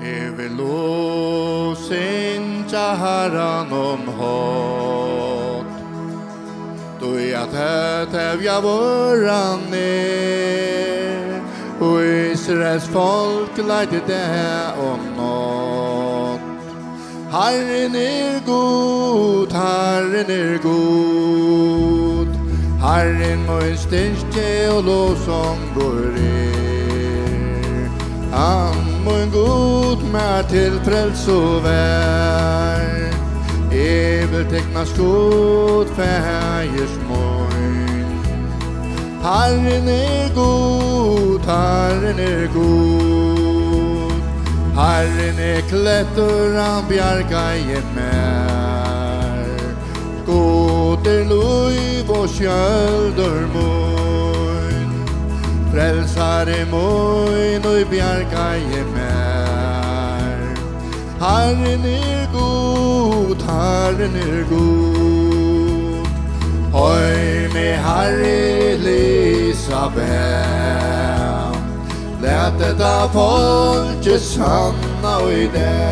Jeg vil låsinja herran hånd, då jag tävja våran ner, och Israels folk lærte det og nått. Herren god, Herren god, Herren må styrke og lovsång går Han må god mer til frels og vær. Jeg vil tekna skot fægers morgen. Herren god, Herren god, Herren klettur, han bjarga I mer. God luiv og skjöldur mun, frelsare mun og bjarga mer. Herren god, Herren god, høy med Herre Elisabeth. Lät detta folket sanna och I det,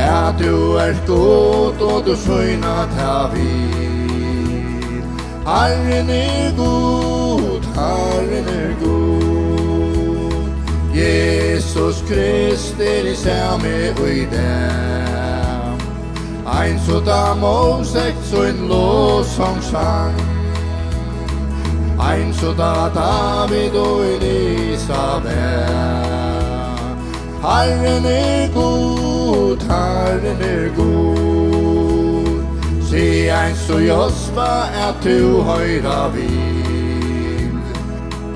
att du god och du skynat här vid. Herren god, Herren god, Jesus Kristi I samme och I det. Ein sådan målsekt så en lovsång sang, ein sådan David og Elisabeth. Herren god, Herren god, se ein så Josva at du høyra vil.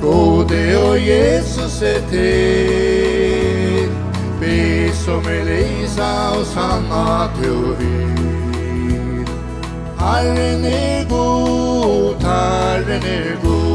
Gode og Jesus til, be som Elisa og sanna at du vil. Herren god, Herren god,